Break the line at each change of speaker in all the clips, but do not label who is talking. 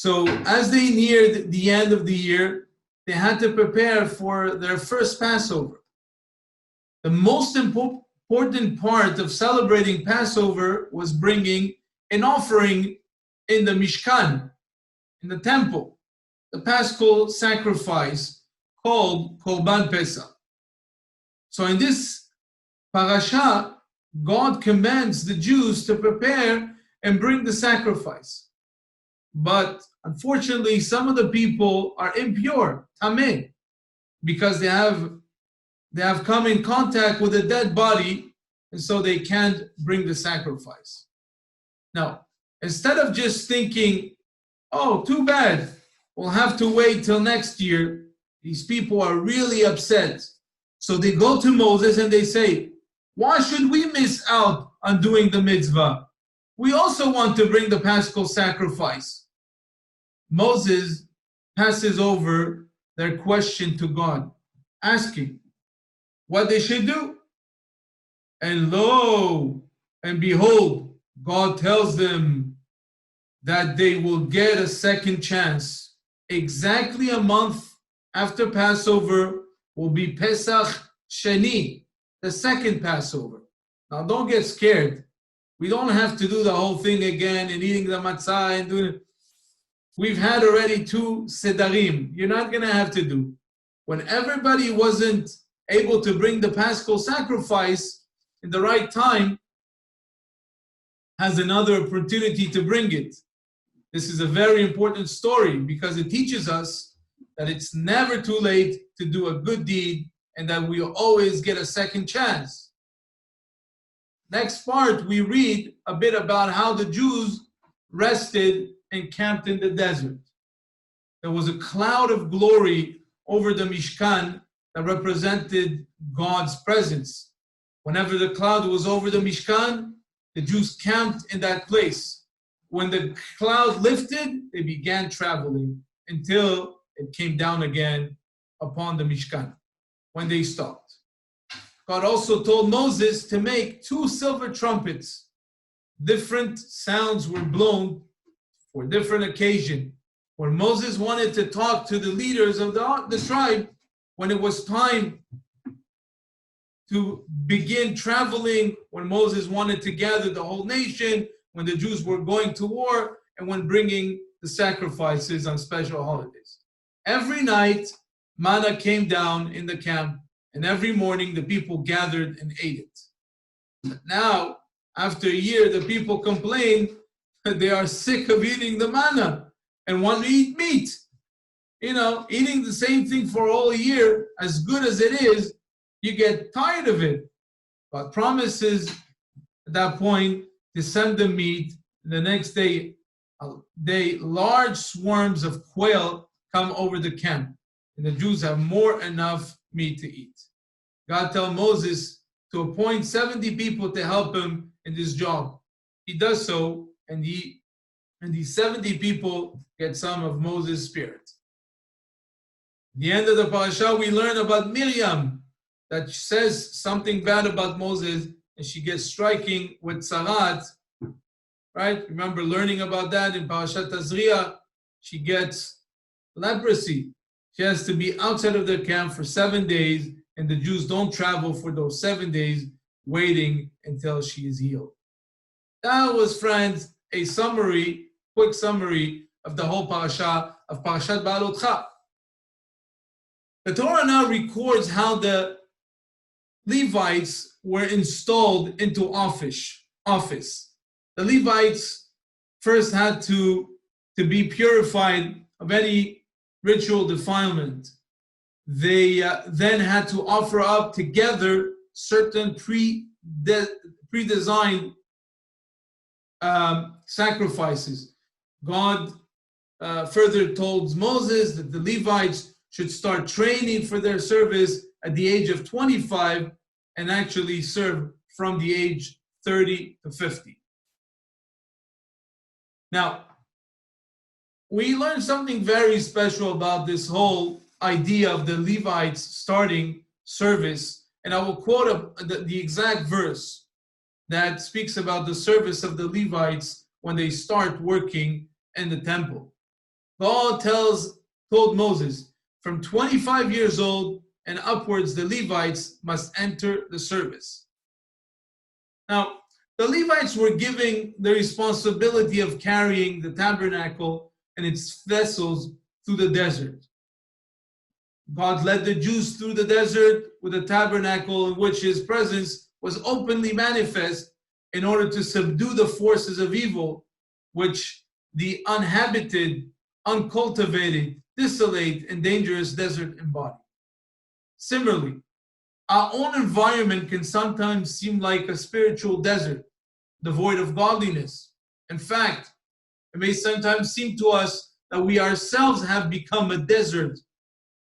So as they neared the end of the year, they had to prepare for their first Passover. The most important part of celebrating Passover was bringing an offering in the Mishkan, in the temple, the Paschal sacrifice called Korban Pesach. So in this parasha, God commands the Jews to prepare and bring the sacrifice. But unfortunately, some of the people are impure, tameh, because they have come in contact with a dead body, and so they can't bring the sacrifice. Now, instead of just thinking, oh, too bad, we'll have to wait till next year, these people are really upset. So they go to Moses and they say, why should we miss out on doing the mitzvah? We also want to bring the Paschal sacrifice. Moses passes over their question to God, asking what they should do. And lo and behold, God tells them that they will get a second chance. Exactly a month after Passover will be Pesach Sheni, the second Passover. Now don't get scared. We don't have to do the whole thing again and eating the matzah and doing it. We've had already 2 sedarim. You're not going to have to do. When everybody wasn't able to bring the Paschal sacrifice in the right time, has another opportunity to bring it. This is a very important story because it teaches us that it's never too late to do a good deed and that we always get a second chance. Next part, we read a bit about how the Jews rested and camped in the desert. There was a cloud of glory over the Mishkan that represented God's presence. Whenever the cloud was over the Mishkan, the Jews camped in that place. When the cloud lifted, they began traveling until it came down again upon the Mishkan, when they stopped. God also told Moses to make 2 silver trumpets. Different sounds were blown for different occasion. When Moses wanted to talk to the leaders of the tribe, when it was time to begin traveling, when Moses wanted to gather the whole nation, when the Jews were going to war, and when bringing the sacrifices on special holidays. Every night, manna came down in the camp, and every morning the people gathered and ate it. But now, after a year, the people complain that they are sick of eating the manna and want to eat meat. You know, eating the same thing for a whole year, as good as it is, you get tired of it. God promises at that point to send the meat. The next day, large swarms of quail come over the camp, and the Jews have more enough meat to eat. God tells Moses to appoint 70 people to help him in this job. He does so, and these 70 people get some of Moses' spirit. At the end of the parasha, we learn about Miriam, that says something bad about Moses, and she gets striking with Sarat, right? Remember learning about that in Parashat Tazria? She gets leprosy. She has to be outside of the camp for 7 days, and the Jews don't travel for those 7 days, waiting until she is healed. That was, friends, a quick summary of the whole parasha of Parashat Ba'alotcha. The Torah now records how the Levites were installed into office. The Levites first had to be purified of any ritual defilement. They then had to offer up together certain pre-designed sacrifices. God further told Moses that the Levites should start training for their service at the age of 25 and actually serve from the age 30 to 50. Now, we learned something very special about this whole idea of the Levites starting service, and I will quote the exact verse that speaks about the service of the Levites when they start working in the temple. God told Moses, from 25 years old and upwards, the Levites must enter the service. Now, the Levites were given the responsibility of carrying the tabernacle and its vessels through the desert. God led the Jews through the desert with a tabernacle in which his presence was openly manifest in order to subdue the forces of evil, which the uninhabited, uncultivated, desolate, and dangerous desert embody. Similarly, our own environment can sometimes seem like a spiritual desert, devoid of godliness. In fact, it may sometimes seem to us that we ourselves have become a desert,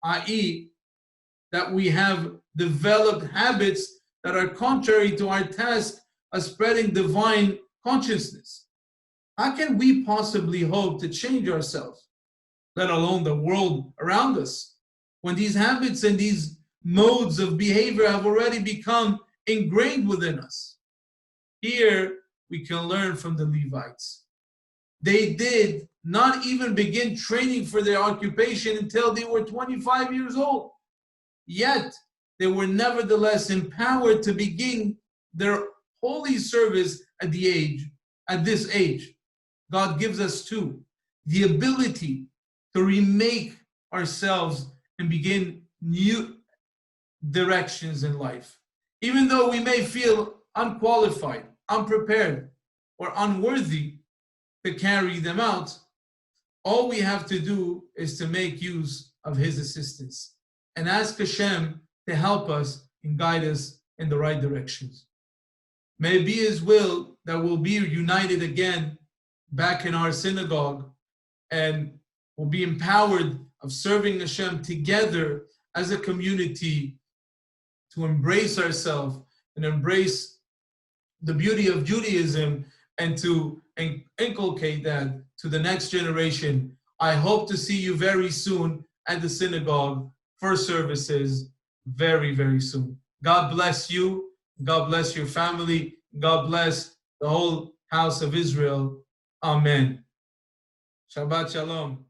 i.e., that we have developed habits that are contrary to our task of spreading divine consciousness. How can we possibly hope to change ourselves, let alone the world around us, when these habits and these modes of behavior have already become ingrained within us? Here we can learn from the Levites. They did not even begin training for their occupation until they were 25 years old. Yet they were nevertheless empowered to begin their holy service at this age. God gives us too the ability to remake ourselves and begin new directions in life. Even though we may feel unqualified, unprepared, or unworthy to carry them out, all we have to do is to make use of his assistance and ask Hashem to help us and guide us in the right directions. May it be his will that we'll be united again back in our synagogue and we'll be empowered of serving Hashem together as a community to embrace ourselves and embrace the beauty of Judaism and to inculcate that to the next generation. I hope to see you very soon at the synagogue for services very, very soon. God bless you. God bless your family. God bless the whole house of Israel. Amen. Shabbat Shalom.